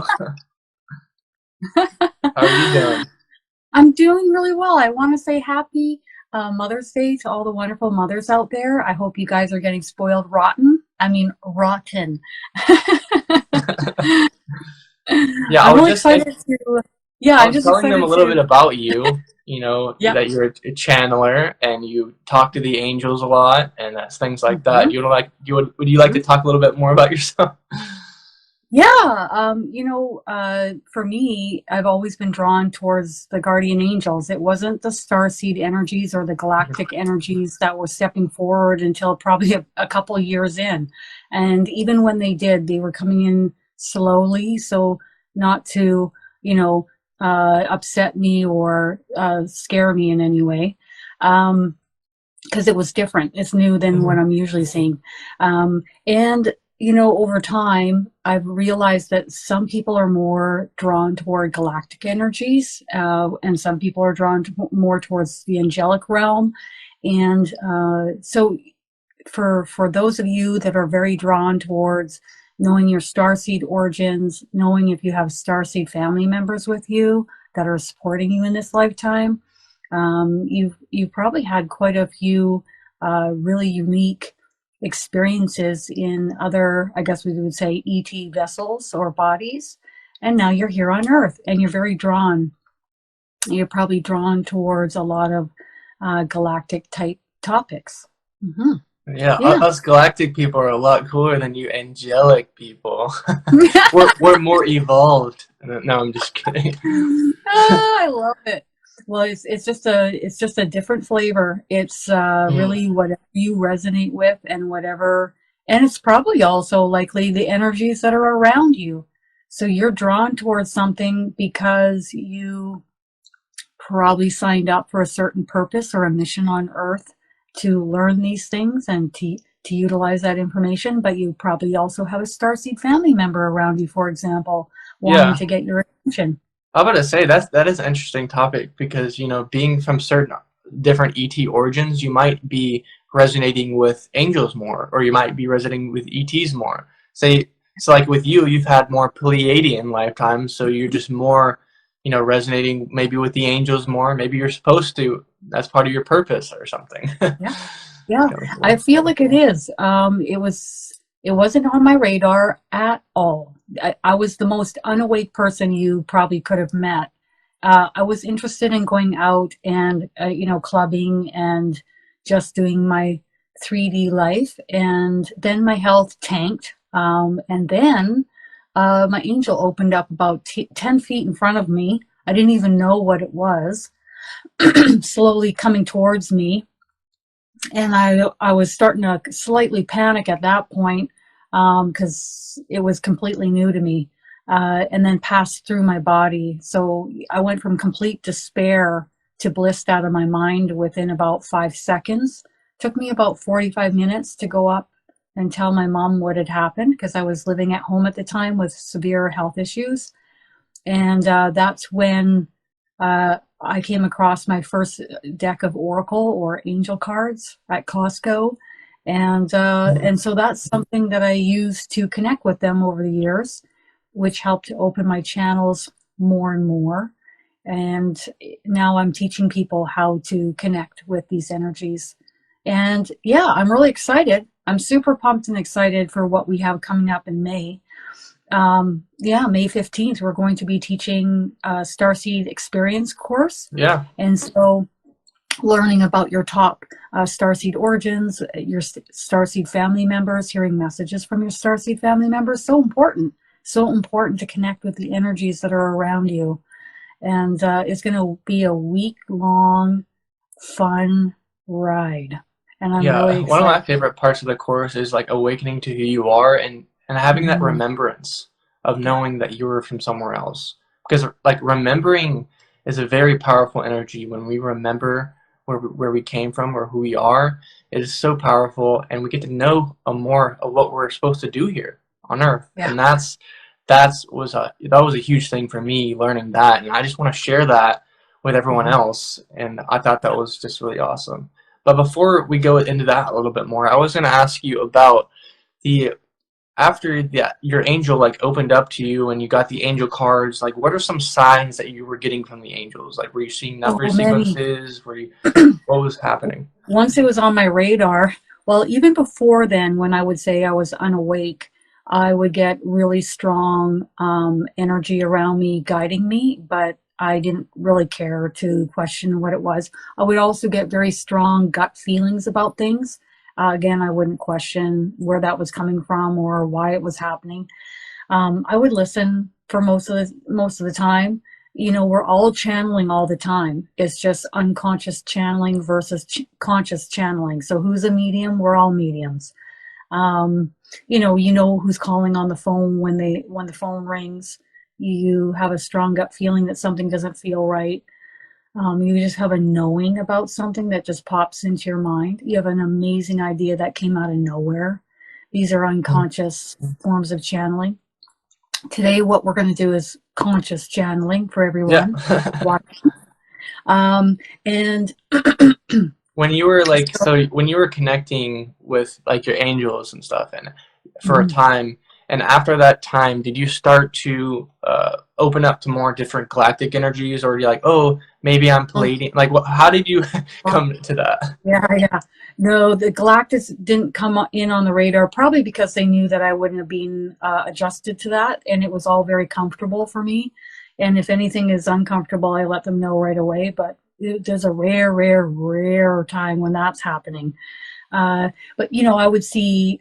Hello. How are you doing? I'm doing really well. I want to say happy Mother's Day to all the wonderful mothers out there. I hope you guys are getting spoiled rotten. I mean, rotten. Yeah, I'm really excited to, yeah, I I'm was just telling them a excited little bit to, about you, you know, yeah. that you're a channeler and you talk to the angels a lot and that's things like that. Mhm, Would you like to mhm. talk a little bit more about yourself? Yeah, for me, I've always been drawn towards the guardian angels. It wasn't the starseed energies or the galactic energies that were stepping forward until probably a couple of years in. And even when they did, they were coming in slowly, so not to, you know, upset me or scare me in any way. Because it was different. It's new than what Mhm. I'm usually seeing. And over time, I've realized that some people are more drawn toward galactic energies, and some people are drawn more towards the angelic realm. And so, for those of you that are very drawn towards knowing your starseed origins, knowing if you have starseed family members with you that are supporting you in this lifetime, you've probably had quite a few really unique experiences in other, I guess we would say, ET vessels or bodies, and now you're here on Earth, and you're very drawn. You're probably drawn towards a lot of galactic type topics. Hmm. Yeah, Yeah. us galactic people are a lot cooler than you angelic people. We're more evolved. No, I'm just kidding. Ah, I love it. Well, it's just a different flavor. It's Mm. really whatever you resonate with and whatever, and it's probably also likely the energies that are around you. So you're drawn towards something because you probably signed up for a certain purpose or a mission on Earth to learn these things and to utilize that information. But you probably also have a starseed family member around you, for example, wanting Yeah. to get your attention. I'm about to say that is an interesting topic because being from certain different ET origins, you might be resonating with angels more, or you might be resonating with ETs more. Say so, like with you, you've had more Pleiadian lifetimes, so you're just more, resonating maybe with the angels more. Maybe you're supposed to. That's part of your purpose or something. Yeah. It's Yeah, kind of I cool. feel like it is. It wasn't on my radar at all. I was the most unawake person you probably could have met. I was interested in going out and clubbing and just doing my 3D life, and then my health tanked. And then my angel opened up about 10 feet in front of me. I didn't even know what it was, slowly coming towards me, and I was starting to slightly panic at that point because it was completely new to me, and then passed through my body. So I went from complete despair to blissed out of my mind within about 5 seconds. Took me about 45 minutes to go up and tell my mom what had happened because I was living at home at the time with severe health issues. And that's when I came across my first deck of Oracle or Angel cards at Costco, and so that's something that I used to connect with them over the years, which helped to open my channels more and more. And now I'm teaching people how to connect with these energies. And yeah, I'm really excited. I'm super pumped and excited for what we have coming up in May. Yeah, May 15th, we're going to be teaching a Starseed Experience course. Yeah. And so learning about your top Starseed origins, your Starseed family members, hearing messages from your Starseed family members, so important. So important to connect with the energies that are around you. And it's going to be a week-long, fun ride. And I'm really Yeah, one of excited. my favorite parts of the course is like awakening to who you are and having that Mm, remembrance of knowing that you were from somewhere else. Because like remembering is a very powerful energy when we remember where we came from or who we are. It is so powerful and we get to know more of what we're supposed to do here on Earth. yeah. And that was a huge thing for me learning that and I just want to share that with everyone Mhm. else and I thought that was just really awesome. But before we go into that a little bit more, I was going to ask you about the after that your angel like opened up to you and you got the angel cards, like what are some signs that you were getting from the angels? Like were you seeing Oh, number many. sequences? Were you what was happening? Once it was on my radar, well, even before then, when I would say I was unawake, I would get really strong energy around me guiding me, but I didn't really care to question what it was. I would also get very strong gut feelings about things. Again, I wouldn't question where that was coming from or why it was happening. I would listen for most of the time. You know, we're all channeling all the time. It's just unconscious channeling versus conscious channeling. So who's a medium? We're all mediums. Um, you know who's calling on the phone when the phone rings. You have a strong gut feeling that something doesn't feel right. You just have a knowing about something that just pops into your mind. You have an amazing idea that came out of nowhere. These are unconscious forms of channeling. Today, what we're going to do is conscious channeling for Yeah. everyone watching. And When you were like, so when you were connecting with like your angels and stuff, and for a Mhm. time, and after that time, did you start to open up to more different galactic energies, or you're like, oh, maybe I'm Palladium? Like, what? How did you come to that? Yeah, yeah. No, the Galactus didn't come in on the radar, probably because they knew that I wouldn't have been adjusted to that, and it was all very comfortable for me. And if anything is uncomfortable, I let them know right away. But there's a rare, rare, rare time when that's happening. But you know, I would see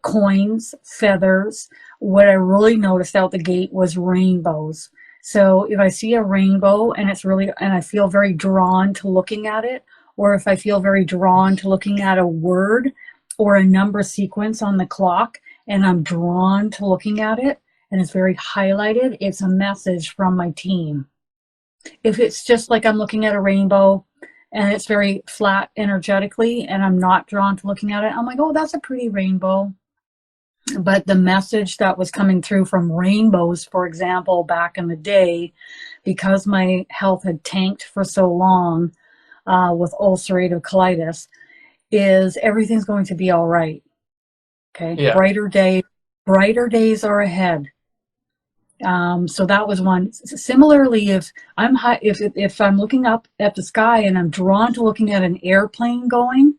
coins, feathers. What I really noticed out the gate was rainbows. So if I see a rainbow and and I feel very drawn to looking at it, or if I feel very drawn to looking at a word or a number sequence on the clock, and I'm drawn to looking at it, and it's very highlighted, it's a message from my team. If it's just like I'm looking at a rainbow and it's very flat energetically and I'm not drawn to looking at it, I'm like, oh, that's a pretty rainbow. But the message that was coming through from rainbows, for example, back in the day, because my health had tanked for so long with ulcerative colitis, is everything's going to be all right. Okay, Yeah. brighter days are ahead. So that was one. Similarly, if I'm looking up at the sky and I'm drawn to looking at an airplane going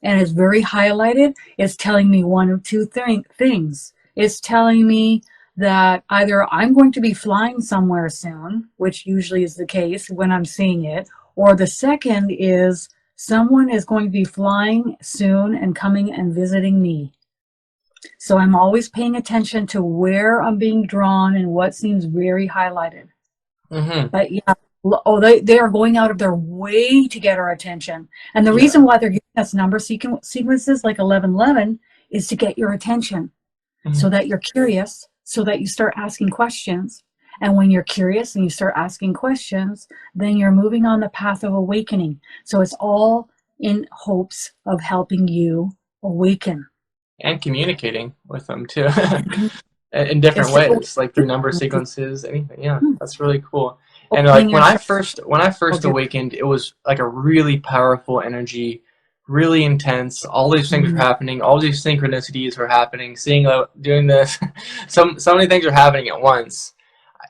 and it's very highlighted, it's telling me one of two things. It's telling me that either I'm going to be flying somewhere soon, which usually is the case when I'm seeing it, or the second is someone is going to be flying soon and coming and visiting me. So I'm always paying attention to where I'm being drawn and what seems very highlighted. Mm-hmm. But yeah, they are going out of their way to get our attention. And the Yeah. reason why they're giving us number sequences like 1111 is to get your attention so Mm-hmm. that you're curious, so that you start asking questions. And when you're curious and you start asking questions, then you're moving on the path of awakening. So it's all in hopes of helping you awaken. And communicating with them too. In different It's just ways, like through number sequences, anything. Yeah, that's really cool. And opening like when I yourself. first awakened, it was like a really powerful energy, really intense. All these things were happening. All these synchronicities were happening. Seeing doing this, so many things are happening at once.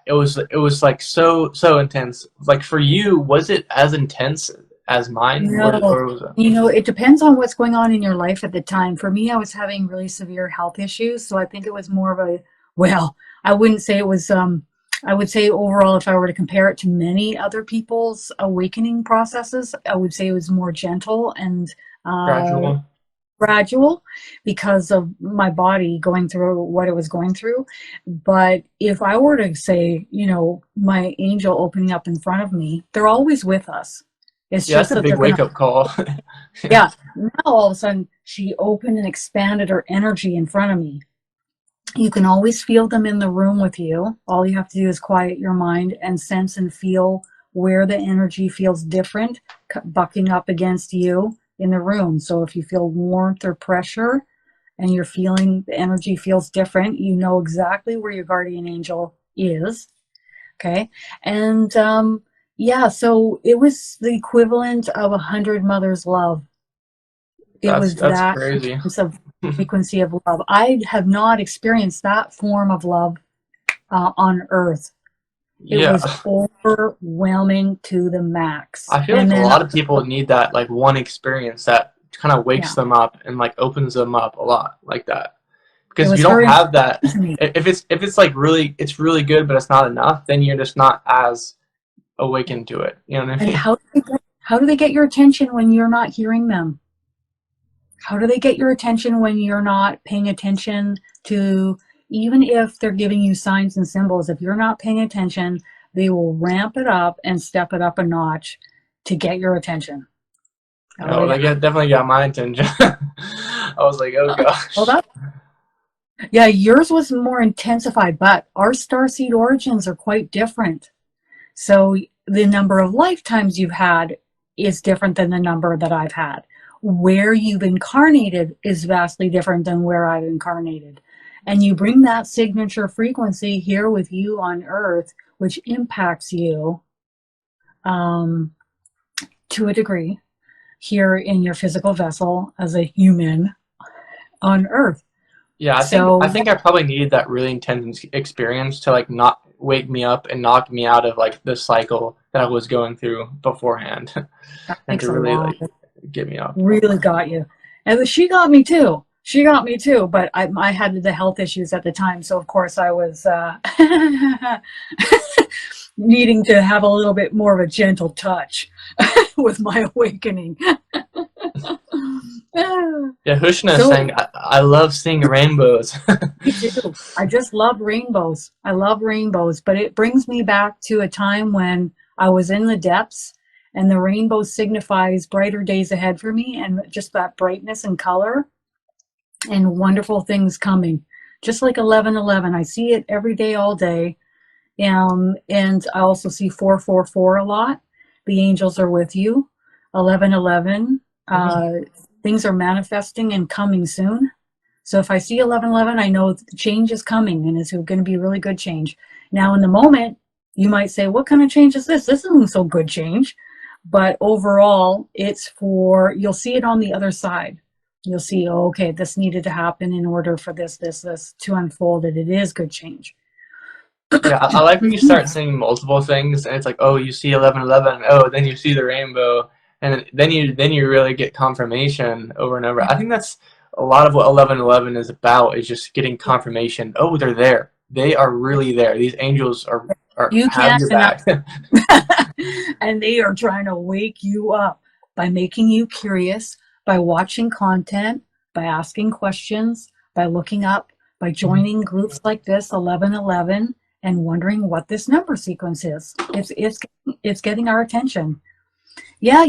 It was like so intense. Like for you, was it as intense as mine? What No, or was it? you know, it depends on what's going on in your life at the time. For me, I was having really severe health issues, so I think it was more of a, well, I wouldn't say it was, I would say overall, if I were to compare it to many other people's awakening processes, I would say it was more gentle and uh, Gradual? gradual because of my body going through what it was going through. But if I were to say, you know, my angel opening up in front of me, they're always with us. It's Yeah, that's just a that big they're going wake to, up call. Yeah. yeah, now all of a sudden she opened and expanded her energy in front of me. You can always feel them in the room with you. All you have to do is quiet your mind and sense and feel where the energy feels different, bucking up against you in the room. So if you feel warmth or pressure and you're feeling the energy feels different, you know exactly where your guardian angel is. Okay. And yeah, so it was the equivalent of 100 mothers' love. It was That's that crazy. intense of frequency of love. I have not experienced that form of love on Earth. It Yeah. was overwhelming to the max. I feel And like a then, lot of people need that like one experience that kind of wakes yeah, them up and like opens them up a lot like that. it Because if was you don't very have that, important to me. if it's like really it's really good but it's not enough, then you're just not as awakened to it. You know what I And mean? how do they get your attention when you're not hearing them? How do they get your attention when you're not paying attention to, even if they're giving you signs and symbols, if you're not paying attention, they will ramp it up and step it up a notch to get your attention. Oh, Oh, yeah. definitely got my attention. I was like, oh Well, gosh. yeah, yours was more intensified, but our starseed origins are quite different. So the number of lifetimes you've had is different than the number that I've had. Where you've incarnated is vastly different than where I've incarnated. And you bring that signature frequency here with you on Earth, which impacts you to a degree here in your physical vessel as a human on Earth. Yeah, So I think I probably needed that really intense experience to like not wake me up and knock me out of like the cycle that I was going through beforehand, that and takes to a really lot. like get me up. Really got you. And she got me too. She got me too, but I had the health issues at the time, so of course I was needing to have a little bit more of a gentle touch with my awakening. Yeah, Hushna is So saying I love seeing rainbows. me too. I just love rainbows. I love rainbows, but it brings me back to a time when I was in the depths, and the rainbow signifies brighter days ahead for me, and just that brightness and color and wonderful things coming. Just like 1111, I see it every day, all day. And I also see 444 a lot. The angels are with you. 1111, things are manifesting and coming soon. So if I see 1111, I know change is coming, and it's going to be really good change. Now, in the moment, you might say, what kind of change is this? This isn't so good change. But overall, it's for, you'll see it on the other side. You'll see, oh, okay, this needed to happen in order for this to unfold, and it is good change. Yeah, I like when you start seeing multiple things, and it's like, oh, you see 1111, oh, then you see the rainbow, and then you really get confirmation over and over. I think that's a lot of what 1111 is about, is just getting confirmation. Oh, they're there. They are really there. These angels are You have can't your deny. back. And they are trying to wake you up by making you curious, by watching content, by asking questions, by looking up, by joining groups like this, 1111, and wondering what this number sequence is. It's getting our attention. Yeah,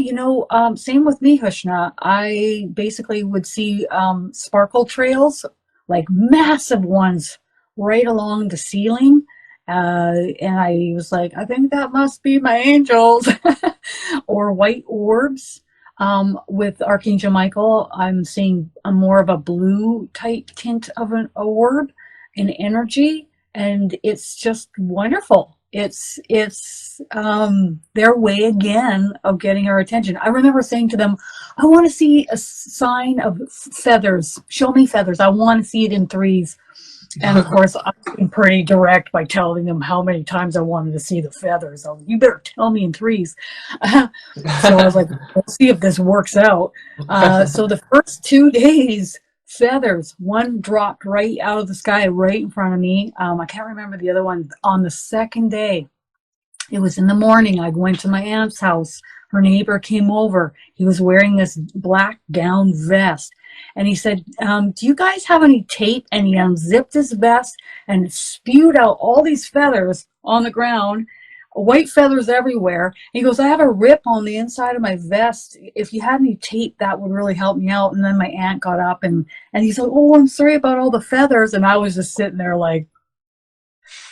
same with me, Hushna. I basically would see sparkle trails, like massive ones, right along the ceiling. And I was like, I think that must be my angels. Or white orbs. With Archangel Michael, I'm seeing a more of a blue type tint of an orb in energy, and it's just wonderful. It's their way again of getting our attention. I remember saying to them, I want to see a sign of feathers. Show me feathers. I want to see it in threes. And of course, I've been pretty direct by telling them how many times I wanted to see the feathers. You better tell me in threes. So I was like, let's see if this works out. So the first 2 days, feathers, one dropped right out of the sky right in front of me. I can't remember the other one. On the second day, it was in the morning. I went to my aunt's house. Her neighbor came over. He was wearing this black down vest. And he said, do you guys have any tape? And he unzipped his vest and spewed out all these feathers on the ground, white feathers everywhere. He goes, I have a rip on the inside of my vest. If you had any tape, that would really help me out. And then my aunt got up and he's like, oh, I'm sorry about all the feathers. And I was just sitting there like,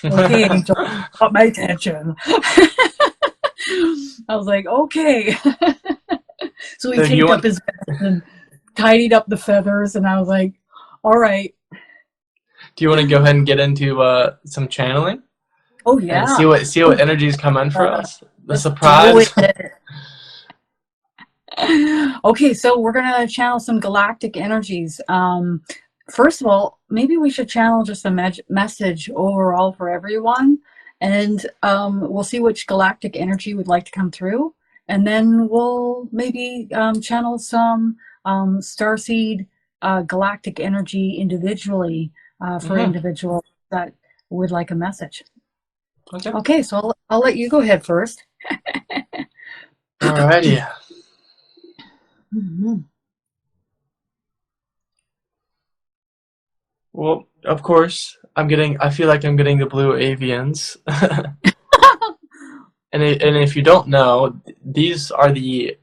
okay, angel, got my attention. I was like, okay. So he taped up his vest and tidied up the feathers, and I was like, all right. Do you want to go ahead and get into some channeling? Oh yeah. And see what energies come in for us? The surprise. Okay, so we're gonna channel some galactic energies. First of all, maybe we should channel just a message overall for everyone, and we'll see which galactic energy would like to come through, and then we'll maybe channel some starseed galactic energy individually for Hmm. individuals that would like a message. Okay. Okay, so I'll let you go ahead first. Alrighty. Mhm. Well, of course, I feel like I'm getting the blue avians. And if you don't know, these are the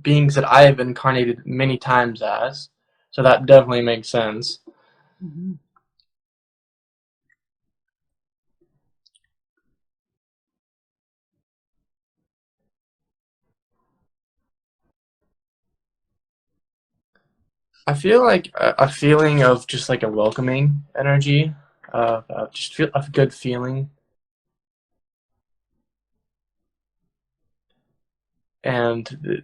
beings that I have incarnated many times as. So that definitely makes sense. Mhm. I feel like a feeling of just like a welcoming energy, just feel a good feeling, and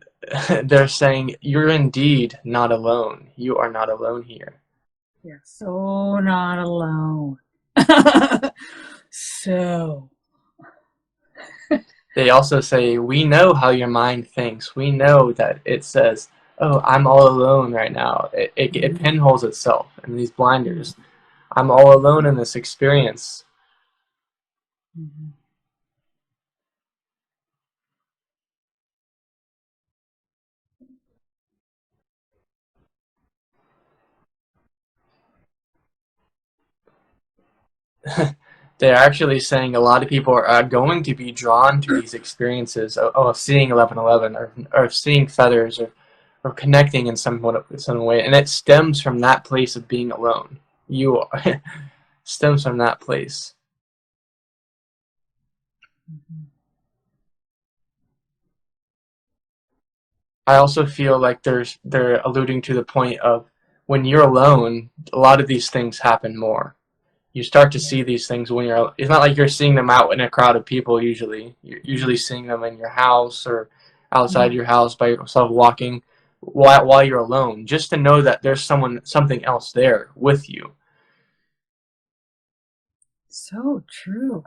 they're saying you're indeed not alone. You are not alone here. You're so not alone. So, They also say we know how your mind thinks. We know that it says, "Oh, I'm all alone right now." It mhm, pinholes itself in these mhm, blinders. I'm all alone in this experience. mhm. They're actually saying a lot of people are going to be drawn to these experiences of seeing 1111 or seeing feathers or connecting in some way, and it stems from that place of being alone. You are, stems from that place. I also feel like they're alluding to the point of when you're alone, a lot of these things happen more. You start to Yeah. see these things when you're. It's not like you're seeing them out in a crowd of people. Usually, you're usually seeing them in your house or outside Mhm. your house by yourself walking while you're alone. Just to know that there's something else there with you. So true.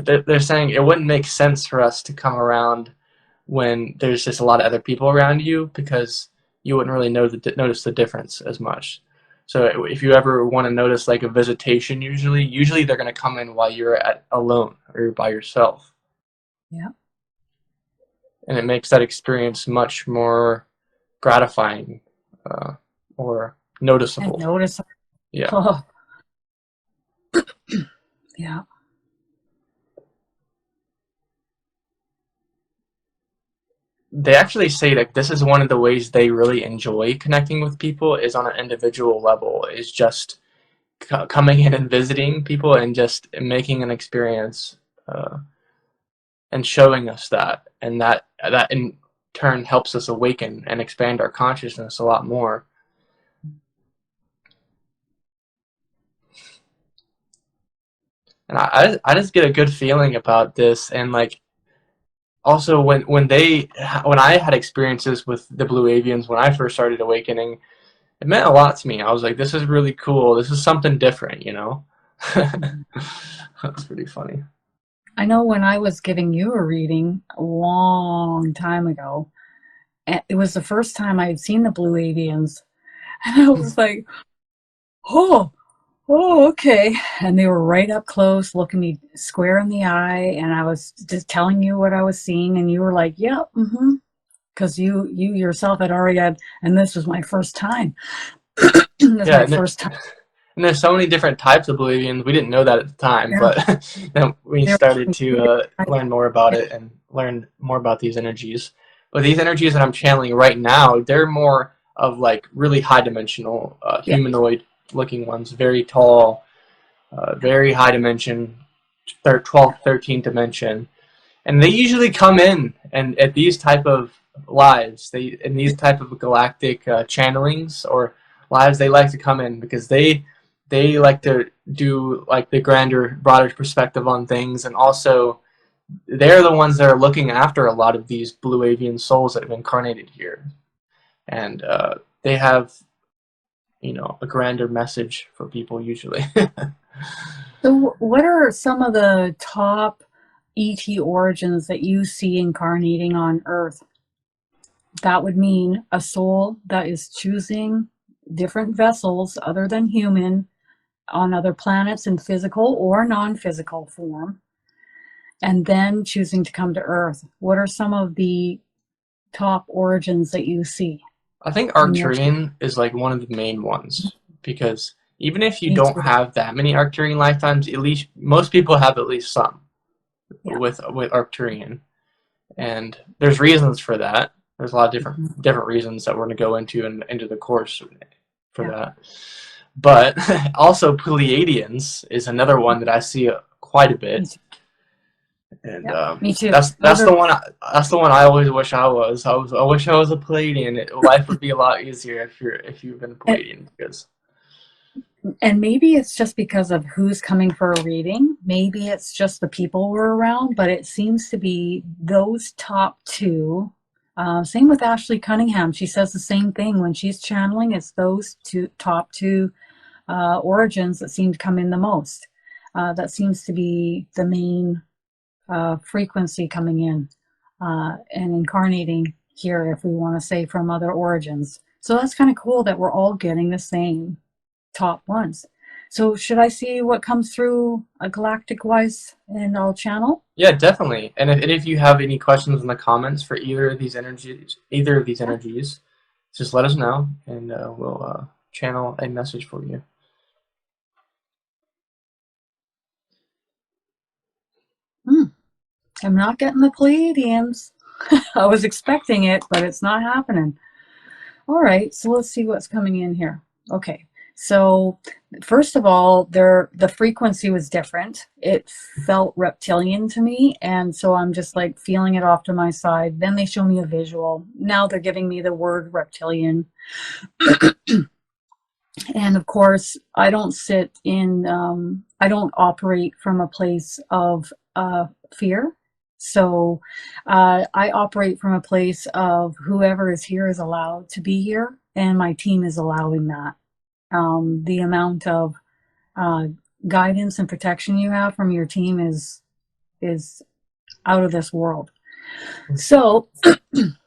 They're saying it wouldn't make sense for us to come around when there's just a lot of other people around you because you wouldn't really notice the difference as much. So if you ever want to notice like a visitation, usually they're going to come in while you're at alone or you're by yourself, Yeah. and it makes that experience much more gratifying uh, or And noticeable. notice. Yeah. Oh, yeah. They actually say that this is one of the ways they really enjoy connecting with people is on an individual level, is just coming in and visiting people and just making an experience uh, and showing us that, and that in turn helps us awaken and expand our consciousness a lot more. And I just get a good feeling about this, and like also when I had experiences with the blue avians when I first started awakening, it meant a lot to me. I was like, this is really cool. This is something different, you know. Mhm. That's pretty funny. I know when I was giving you a reading a long time ago, it was the first time I had seen the blue avians, and I was like, oh, oh, okay. And they were right up close, looking me square in the eye, and I was just telling you what I was seeing, and you were like, "Yeah, mm-hmm," because you yourself had already had, and this was my first time. This was Yeah, my first time. and there's so many different types of Bolivians. We didn't know that at the time, Yeah, but then we there started were two to different types. learn more about Yeah, it and learn more about these energies. But these energies that I'm channeling right now, they're more of like really high dimensional, yeah, humanoid looking ones, very tall, very high dimension, 12th, 13th dimension. And they usually come in and at these type of lives, they in these type of galactic channelings or lives, they like to come in because they like to do like the grander, broader perspective on things, and also they're the ones that are looking after a lot of these blue avian souls that have incarnated here, and they have, you know, a grander message for people usually. So what are some of the top ET origins that you see incarnating on Earth? That would mean a soul that is choosing different vessels other than human on other planets in physical or non-physical form, and then choosing to come to Earth. What are some of the top origins that you see I think in your Arcturian is like one of the main ones, because even if you Me don't too. have that many Arcturian lifetimes, at least most people have at least some Yeah. with Arcturian, and there's reasons for that. There's a lot of different reasons that we're going to go into the course for Yeah. that. But also Pleiadians is another one that I see quite a Me bit, too. and Yeah. Me too. that's Those the are one I always wish I was. I wish I was a Pleiadian. Life would be a lot easier if you've been a and, Pleiadian, because and maybe it's just because of who's coming for a reading. Maybe it's just the people we're around, but it seems to be those top two. Same with Ashley Cunningham. She says the same thing when she's channeling. It's those top two origins that seem to come in the most. That seems to be the main frequency coming in and incarnating here, if we want to say, from other origins. So that's kind of cool that we're all getting the same top ones. So should I see what comes through galactic wise and I'll channel? yeah, definitely. And if you have any questions in the comments for either of these energies, just let us know, and we'll channel a message for you. I'm not getting the Pleiadians. I was expecting it, but it's not happening. All right, so let's see what's coming in here. Okay, so first of all, the frequency was different. It felt reptilian to me, and so I'm just like feeling it off to my side. Then they show me a visual. Now they're giving me the word reptilian. And of course, I don't I don't operate from a place of fear. So I operate from a place of whoever is here is allowed to be here, and my team is allowing that. The amount of guidance and protection you have from your team is out of this world. So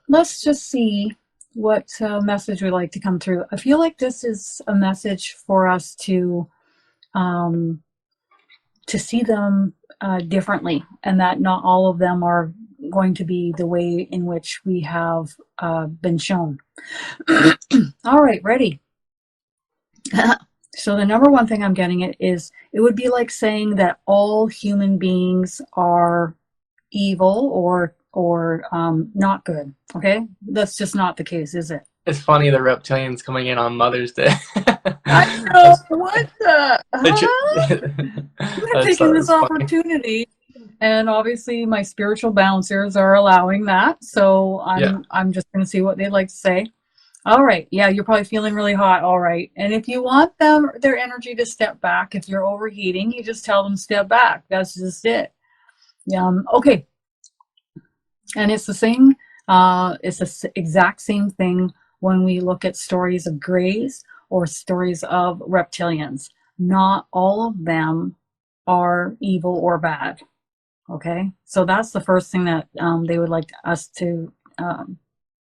let's just see what message would like to come through. I feel like this is a message for us to see them differently, and that not all of them are going to be the way in which we have been shown. All right, ready. So the number one thing I'm getting is it would be like saying that all human beings are evil or not good. Okay, that's just not the case, is it? It's funny the reptilians coming in on Mother's Day. I know. What the? I'm taking this Funny. opportunity, and obviously my spiritual bouncers are allowing that. So Yeah. I'm just going to see what they'd like to say. All right. Yeah, you're probably feeling really hot. All right. And if you want their energy to step back, if you're overheating, you just tell them step back. That's just it. Okay. And it's the same, it's the exact same thing when we look at stories of greys or stories of reptilians. Not all of them are evil or bad. Okay, so that's the first thing that they would like us to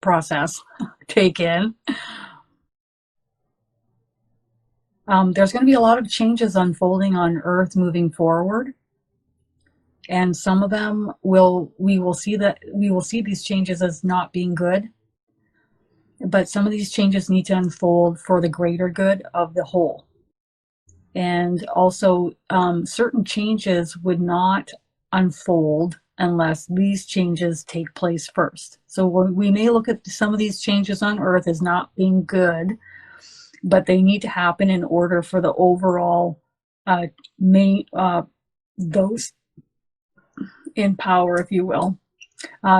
process, take in. There's going to be a lot of changes unfolding on Earth moving forward. And some of them we will see these changes as not being good, but some of these changes need to unfold for the greater good of the whole. And also certain changes would not unfold unless these changes take place first. So we may look at some of these changes on Earth as not being good, but they need to happen in order for the overall those in power, if you will,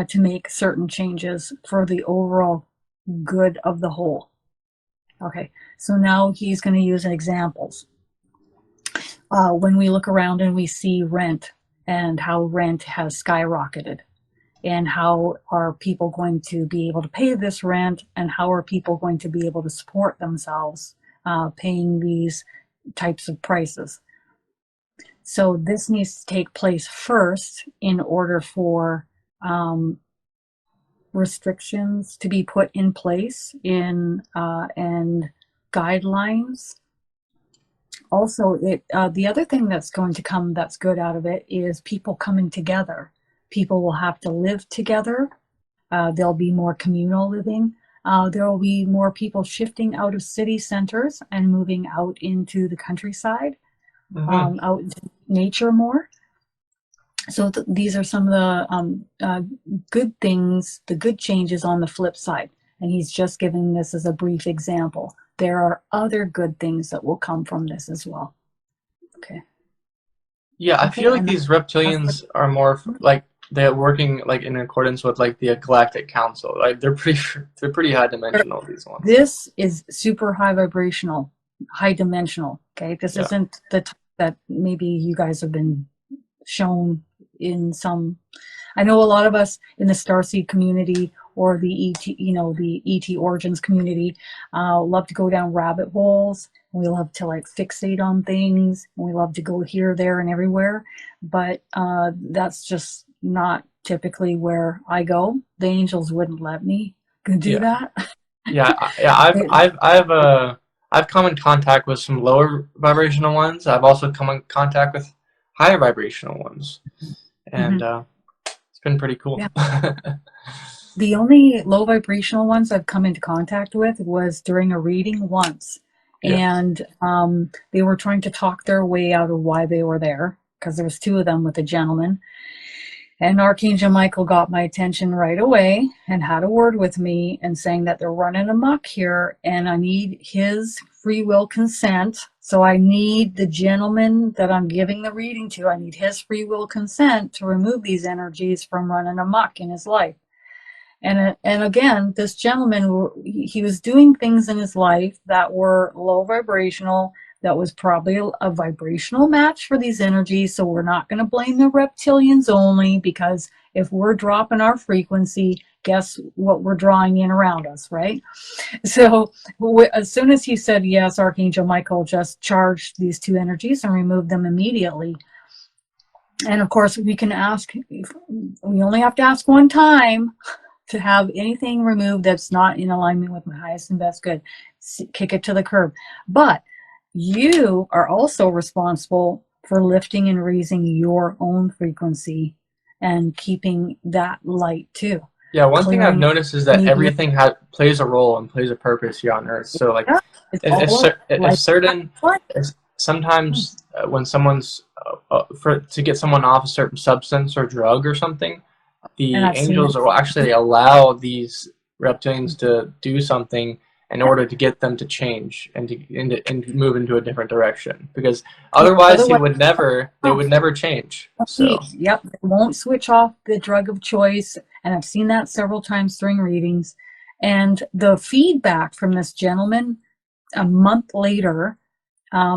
to make certain changes for the overall good of the whole. Okay, so now he's going to use examples. When we look around and we see rent and how rent has skyrocketed. And how are people going to be able to pay this rent, and how are people going to be able to support themselves paying these types of prices? So this needs to take place first in order for restrictions to be put in place and guidelines. Also, the other thing that's going to come that's good out of it is people coming together. People will have to live together. There'll be more communal living. There will be more people shifting out of city centers and moving out into the countryside, out into nature more. So these are some of the good things, the good changes on the flip side. And he's just giving this as a brief example. There are other good things that will come from this as well. Okay. Yeah, I feel like these reptilians are more like they're working like in accordance with like the Galactic Council. Like they're pretty high dimensional, these ones. This is super high vibrational, high dimensional. Okay, this isn't the type that maybe you guys have been shown in some. I know a lot of us in the Starseed community or the ET, the ET Origins community, love to go down rabbit holes. We love to like fixate on things. And we love to go here, there, and everywhere. But that's just not typically where I go. The angels wouldn't let me do that. I've come in contact with some lower vibrational ones. I've also come in contact with higher vibrational ones, and it's been pretty cool. Yeah. The only low vibrational ones I've come into contact with was during a reading once. And they were trying to talk their way out of why they were there, because there was two of them with a gentleman. And Archangel Michael got my attention right away and had a word with me and saying that they're running amok here and I need his free will consent. So I need the gentleman that I'm giving the reading to, I need his free will consent to remove these energies from running amok in his life. And again, this gentleman, he was doing things in his life that were low vibrational, that was probably a vibrational match for these energies. So we're not going to blame the reptilians only, because if we're dropping our frequency, guess what we're drawing in around us, right? So as soon as he said yes, Archangel Michael just charged these two energies and removed them immediately. And of course, we can ask, we only have to ask one time to have anything removed that's not in alignment with my highest and best good. Kick it to the curb. But you are also responsible for lifting and raising your own frequency and keeping that light too. Yeah, one thing I've noticed is that everything plays a role and plays a purpose here on Earth. So like, sometimes when someone's to get someone off a certain substance or drug or something, the angels will actually allow these reptilians to do something in order to get them to change and to move into a different direction, because otherwise they would never change. So yep, they won't switch off the drug of choice, and I've seen that several times during readings. And the feedback from this gentleman a month later,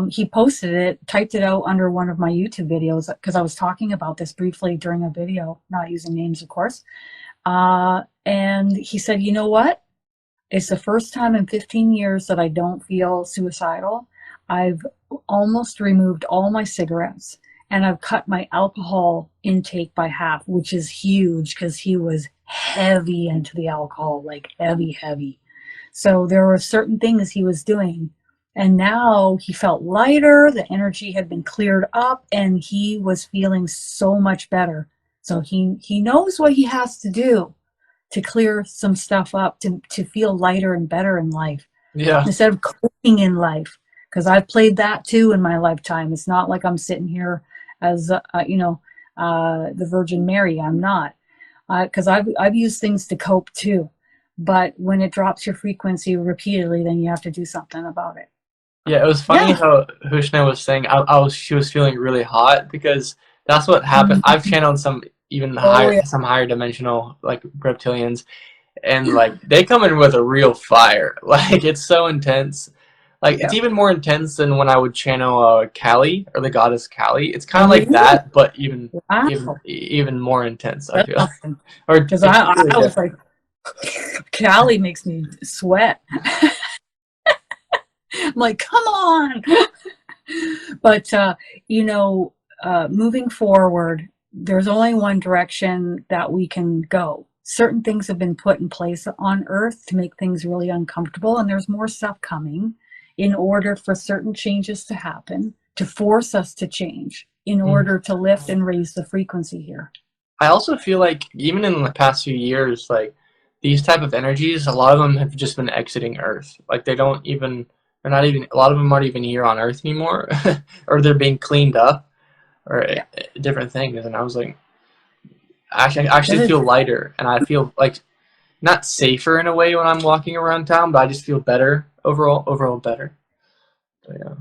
he posted it, typed it out under one of my YouTube videos, because I was talking about this briefly during a video, not using names, of course. And he said, you know what? It's the first time in 15 years that I don't feel suicidal. I've almost removed all my cigarettes, and I've cut my alcohol intake by half, which is huge because he was heavy into the alcohol, like heavy. So there were certain things he was doing. And now he felt lighter, the energy had been cleared up, and he was feeling so much better. So he knows what he has to do to clear some stuff up, to feel lighter and better in life. Yeah. Instead of coping in life. Because I've played that too in my lifetime. It's not like I'm sitting here as, the Virgin Mary. I'm not. Because I've used things to cope too. But when it drops your frequency repeatedly, then you have to do something about it. Yeah, it was funny how Hushna was saying she was feeling really hot, because that's what happened. I've channeled some some higher dimensional like reptilians, and like they come in with a real fire. Like it's so intense. Like it's Yeah. even more intense than when I would channel Kali or the goddess Kali. It's kind Oh, of like really? that, but even Wow. even more intense. I That's feel, awesome. or Because it's really I was different. like, Callie makes me sweat. I'm like, come on. But, moving forward, there's only one direction that we can go. Certain things have been put in place on Earth to make things really uncomfortable, and there's more stuff coming in order for certain changes to happen, to force us to change, in Mhm. order to lift and raise the frequency here. I also feel like even in the past few years, like these type of energies, a lot of them have just been exiting Earth. Like they're not even, a lot of them aren't even here on Earth anymore, or they're being cleaned up, or Yeah. different things. And I was like, I actually That is, feel lighter, and I feel like not safer in a way when I'm walking around town, but I just feel better overall better. So, yeah.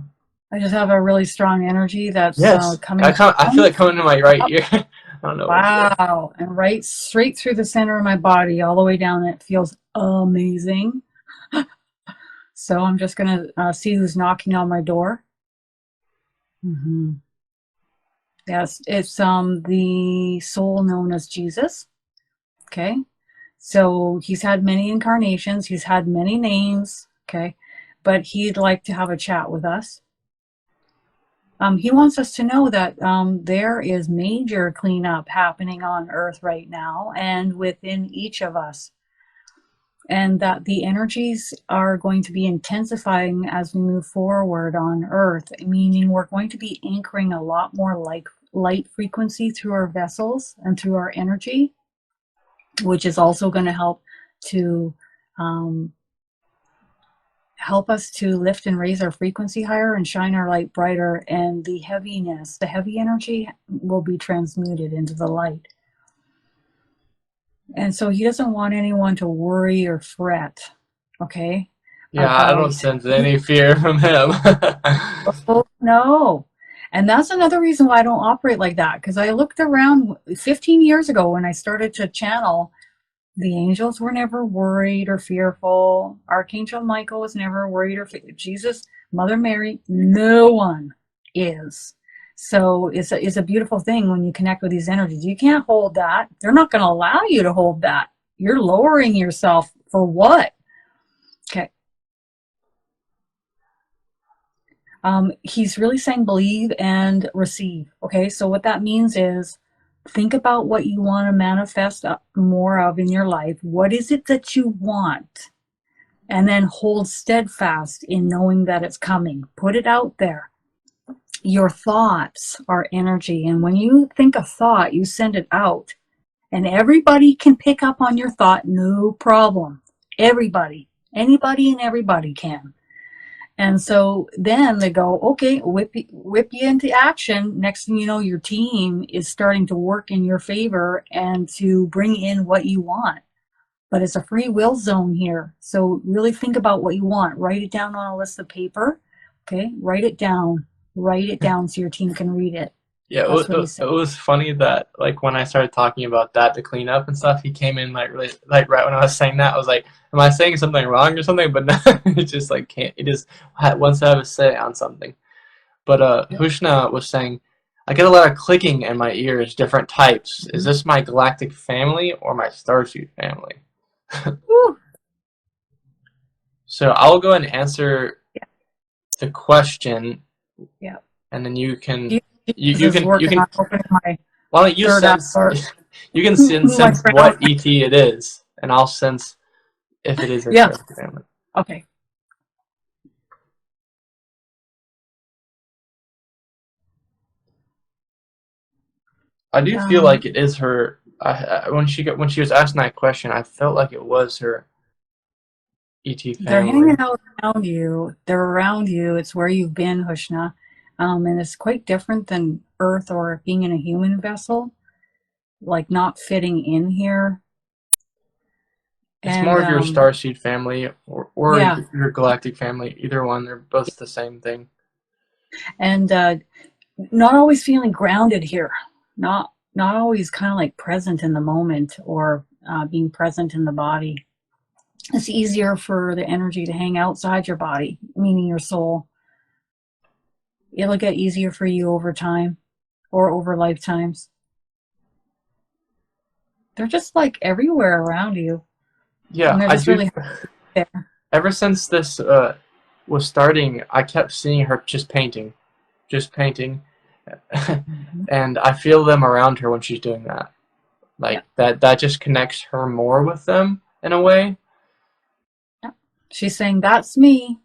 I just have a really strong energy that's Yes, coming I feel down. it coming to my right Up. ear. I don't know what it is. Wow. And right straight through the center of my body, all the way down. It feels amazing. So I'm just going to see who's knocking on my door. Mm-hmm. Yes, it's the soul known as Jesus. Okay. So he's had many incarnations, he's had many names. Okay. But he'd like to have a chat with us. He wants us to know that there is major cleanup happening on Earth right now and within each of us, and that the energies are going to be intensifying as we move forward on Earth, meaning we're going to be anchoring a lot more light frequency through our vessels and through our energy, which is also going to to um, help us to lift and raise our frequency higher and shine our light brighter, and the heavy energy will be transmuted into the light. And so he doesn't want anyone to worry or fret, okay, Yeah, I don't about, sense any fear from him. oh no. And that's another reason why I don't operate like that, because I looked around 15 years ago when I started to channel. The angels were never worried or fearful. Archangel Michael was never worried or Jesus, Mother Mary, no one is. So it's a beautiful thing when you connect with these energies. You can't hold that. They're not going to allow you to hold that. You're lowering yourself for what? Okay. He's really saying believe and receive. Okay. So what that means is think about what you want to manifest more of in your life. What is it that you want? And then hold steadfast in knowing that it's coming. Put it out there. Your thoughts are energy. And when you think a thought, you send it out. And everybody can pick up on your thought, no problem. Everybody, anybody and everybody can. And so then they go, okay, whip you into action. Next thing you know, your team is starting to work in your favor and to bring in what you want. But it's a free will zone here. So really think about what you want. Write it down on a list of paper. Okay, write it down. Write it down so your team can read it. Yeah, That's what he said. it was funny that like when I started talking about that to clean up and stuff, he came in like really like right when I was saying that, I was like, "Am I saying something wrong or something?" But no, it just like can't. It just wants to have a say on something. But Yep. Hushna was saying, I get a lot of clicking in my ears, different types. Is Mm-hmm. this my galactic family or my starseed family? Woo. So I'll go ahead and answer Yeah. the question, Yeah. and then you can Jesus is you working can on opening my why don't you third eye sense or you can my sense crown. what ET it is, and I'll sense if it is your Yeah. starseed family. Okay. I do feel Um, like it is her. When she was asking that question, I felt like it was her ET they're hanging family. out around you. They're around you. It's where you've been, Hushna. And it's quite different than Earth or being in a human vessel, like not fitting in here. It's And more of your starseed family or yeah, your galactic family. Either one, they're both the same thing. and not always feeling grounded here. Not always kind of like present in the moment or being present in the body. It's easier for the energy to hang outside your body, meaning your soul. It'll get easier for you over time or over lifetimes. They're just like everywhere around you. Yeah, And they're I just do. really there. Ever since this was starting, I kept seeing her just painting, Mm-hmm. and I feel them around her when she's doing that. Yeah. Like that just connects her more with them in a way. Yeah. She's saying, that's me.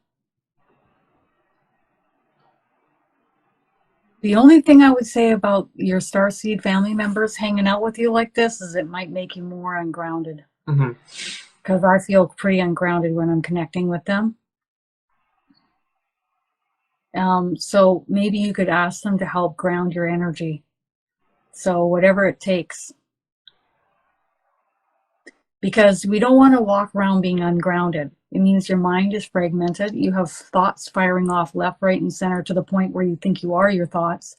The only thing I would say about your starseed family members hanging out with you like this is it might make you more ungrounded. Hmm. Because I feel pretty ungrounded when I'm connecting with them. So maybe you could ask them to help ground your energy. So whatever it takes. Because we don't want to walk around being ungrounded. It means your mind is fragmented. You have thoughts firing off left, right, and center to the point where you think you are your thoughts.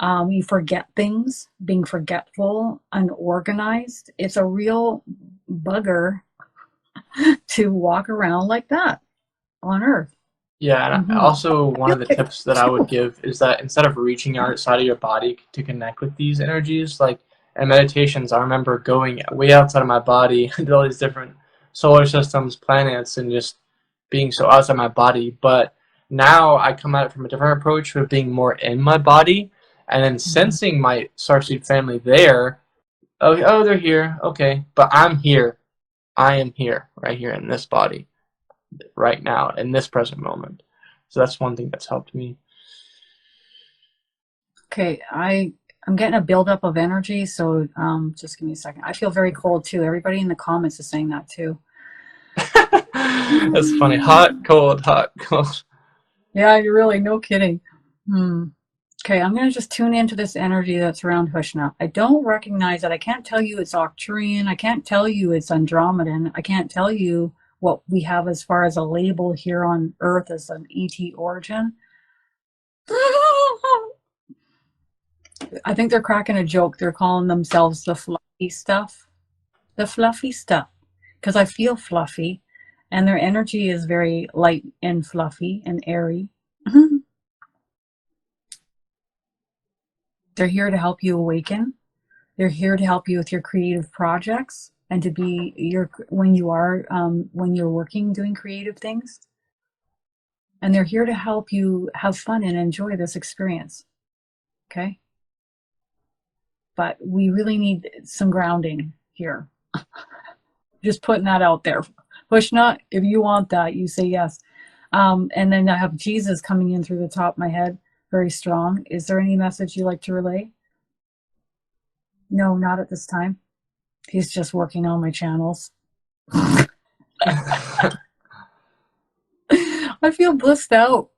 You forget things, being forgetful, unorganized. It's a real bugger to walk around like that on Earth. Yeah, and Mm-hmm. also one of the tips that I would give is that instead of reaching outside of your body to connect with these energies, like in meditations, I remember going way outside of my body to all these different solar systems, planets, and just being so outside my body. But now I come at it from a different approach with being more in my body and then sensing my Starseed family there. Oh, they're here. Okay, but I'm here. I am here, right here in this body, right now, in this present moment. So that's one thing that's helped me. Okay, I'm getting a buildup of energy, so just give me a second. I feel very cold too. Everybody in the comments is saying that too. That's funny. Hot, cold, hot, cold. Yeah, you're really, no kidding. Okay, I'm going to just tune into this energy that's around Hushna. I don't recognize it. I can't tell you it's Arcturian. I can't tell you it's Andromedan. I can't tell you what we have as far as a label here on Earth as an ET origin. I think they're cracking a joke. They're calling themselves the fluffy stuff. The fluffy stuff. Because I feel fluffy, and their energy is very light and fluffy and airy. They're here to help you awaken. They're here to help you with your creative projects and to be your when you're working doing creative things. And they're here to help you have fun and enjoy this experience. Okay? But we really need some grounding here. Just putting that out there. Pushna, if you want that, you say yes. And then I have Jesus coming in through the top of my head, very strong. Is there any message you'd like to relay? No, not at this time. He's just working on my channels. I feel blissed out.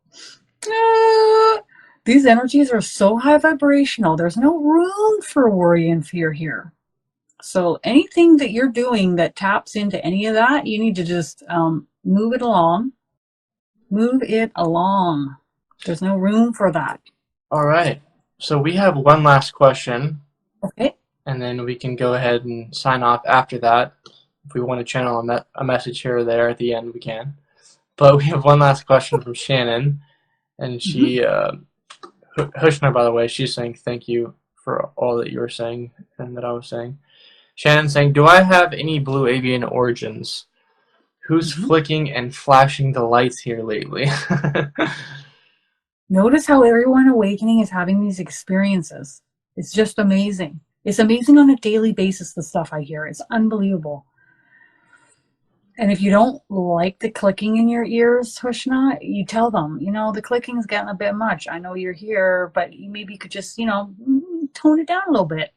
These energies are so high vibrational. There's no room for worry and fear here. So anything that you're doing that taps into any of that, you need to just move it along. Move it along. There's no room for that. All right. So we have one last question. Okay. And then we can go ahead and sign off after that. If we want to channel a message here or there at the end, we can. But we have one last question from Shannon. And she, Hushner, by the way, she's saying thank you for all that you were saying and that I was saying. Shannon saying, do I have any blue avian origins? Who's flicking and flashing the lights here lately? Notice how everyone awakening is having these experiences. It's just amazing. It's amazing on a daily basis, the stuff I hear. It's unbelievable. And if you don't like the clicking in your ears, Hushna, you tell them, the clicking's getting a bit much. I know you're here, but maybe you could just, tone it down a little bit.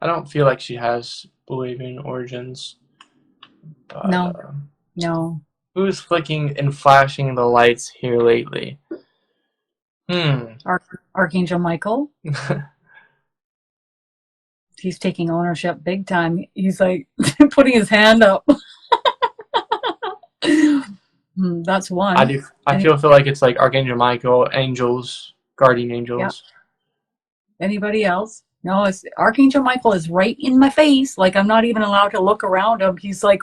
I don't feel like she has blue avian origins. But, No. Who's flicking and flashing the lights here lately? Archangel Michael. He's taking ownership big time. He's like putting his hand up. That's one. I feel like it's like Archangel Michael, angels, guardian angels. Yeah. Anybody else? No, it's, Archangel Michael is right in my face. Like I'm not even allowed to look around him. He's like,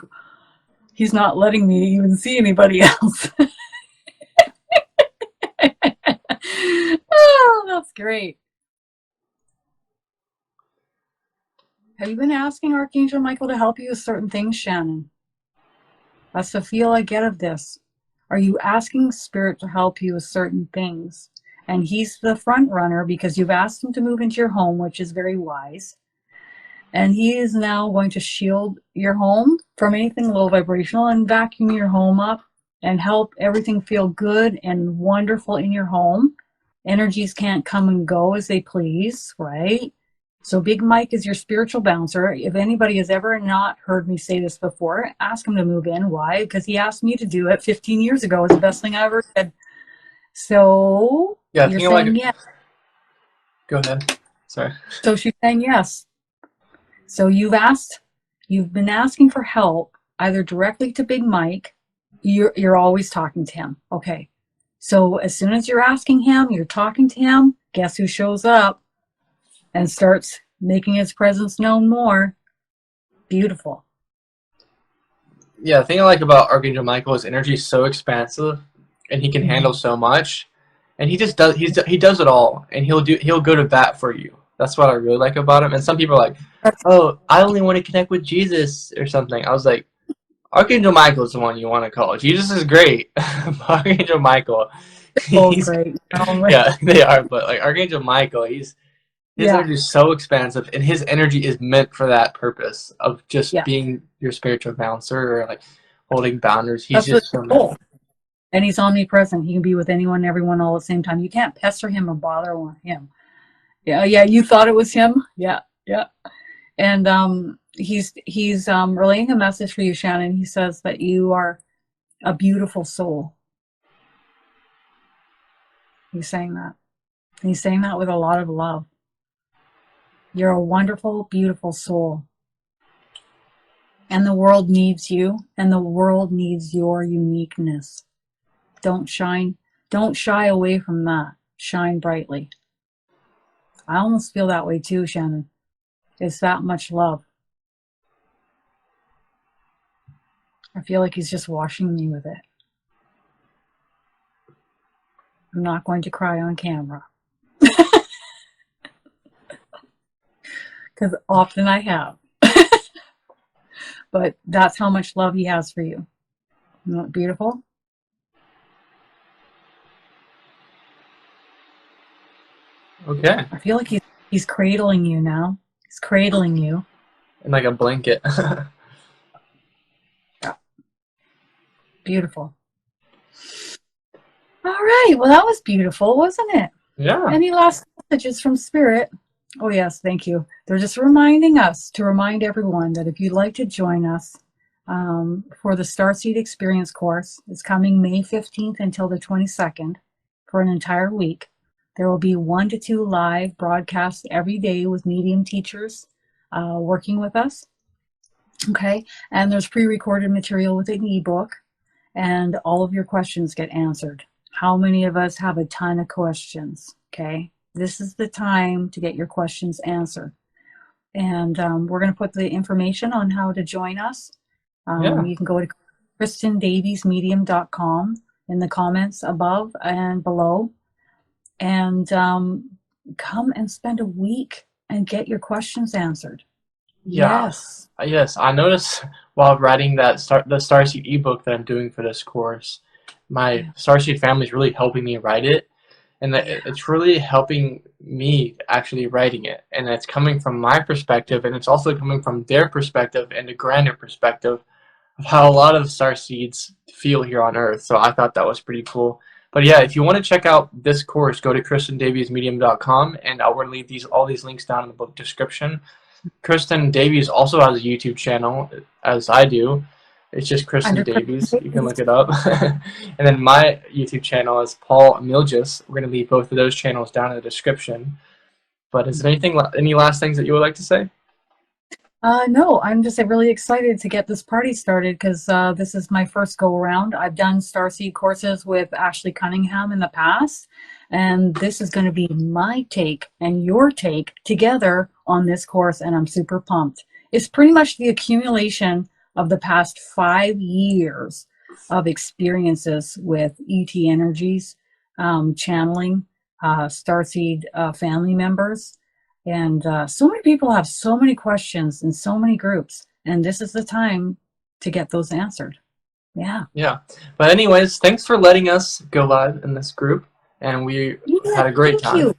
he's not letting me even see anybody else. Oh, that's great. Have you been asking Archangel Michael to help you with certain things, Shannon? That's the feel I get of this. Are you asking Spirit to help you with certain things? And he's the front runner because you've asked him to move into your home, which is very wise. And he is now going to shield your home from anything low vibrational and vacuum your home up and help everything feel good and wonderful in your home. Energies can't come and go as they please, right? So Big Mike is your spiritual bouncer. If anybody has ever not heard me say this before, ask him to move in. Why? Because he asked me to do it 15 years ago. It's the best thing I ever did. So Yeah, you're think like saying yes. Go ahead. Sorry. So she's saying yes. So you've been asking for help either directly to Big Mike. You're always talking to him. Okay. So as soon as you're asking him, you're talking to him, guess who shows up and starts making his presence known more? Beautiful. Yeah, the thing I like about Archangel Michael is energy is so expansive, and he can handle so much, and he just does he does it all, and he'll go to bat for you. That's what I really like about him. And some people are like, "Oh, I only want to connect with Jesus or something." I was like, Archangel Michael is the one you want to call. Jesus is great, but Archangel Michael, Both he's great. yeah, they are. But like Archangel Michael, his Yeah. energy is so expansive, and his energy is meant for that purpose of just Yeah. being your spiritual bouncer or like holding boundaries. He's That's what's just so cool. meant. And he's omnipresent. He can be with anyone and everyone all at the same time. You can't pester him or bother him. Yeah, yeah. You thought it was him? Yeah, yeah. And he's relaying a message for you, Shannon. He says that you are a beautiful soul. He's saying that. And he's saying that with a lot of love. You're a wonderful, beautiful soul. And the world needs you, and the world needs your uniqueness. Don't shy away from that. Shine brightly. I almost feel that way too, Shannon. It's that much love. I feel like he's just washing me with it. I'm not going to cry on camera. Because often I have. But that's how much love he has for you. Isn't that beautiful? Okay. I feel like he's cradling you now. He's cradling you. And like a blanket. Yeah. Beautiful. All right. Well, that was beautiful, wasn't it? Yeah. Any last messages from Spirit? Oh, yes. Thank you. They're just reminding us to remind everyone that if you'd like to join us for the Starseed Experience course, it's coming May 15th until the 22nd for an entire week. There will be 1 to 2 live broadcasts every day with medium teachers working with us. Okay. And there's pre-recorded material with an ebook, and all of your questions get answered. How many of us have a ton of questions? Okay. This is the time to get your questions answered. And we're going to put the information on how to join us. You can go to KristinDaviesMedium.com in the comments above and below, and come and spend a week and get your questions answered. Yeah. Yes. I noticed while writing the Starseed ebook that I'm doing for this course, my Starseed family is really helping me write it. And that it's really helping me actually writing it. And it's coming from my perspective, and it's also coming from their perspective and a grander perspective of how a lot of starseeds feel here on Earth. So I thought that was pretty cool. But yeah, if you want to check out this course, go to KristinDaviesMedium.com, and I'll leave all these links down in the book description. Kristin Davies also has a YouTube channel, as I do. It's just Kristin Davies. You can look it up. And then my YouTube channel is Paul Milgis. We're going to leave both of those channels down in the description. But is there any last things that you would like to say? No, I'm just really excited to get this party started because this is my first go around. I've done Starseed courses with Ashley Cunningham in the past, and this is going to be my take and your take together on this course, and I'm super pumped. It's pretty much the accumulation of the past 5 years of experiences with ET energies, channeling, Starseed family members. And so many people have so many questions in so many groups, and this is the time to get those answered. Yeah. Yeah. But anyways, thanks for letting us go live in this group, and we had a great time. You.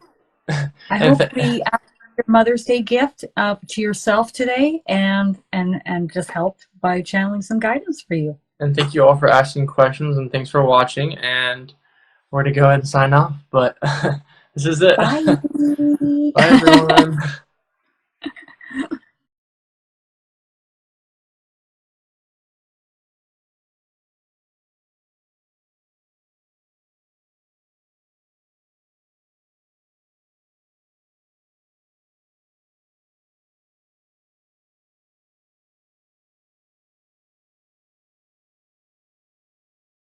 I hope we asked your Mother's Day gift to yourself today, and just helped by channeling some guidance for you. And thank you all for asking questions, and thanks for watching. And we're to go ahead and sign off, but this is it. Bye. Bye, everyone.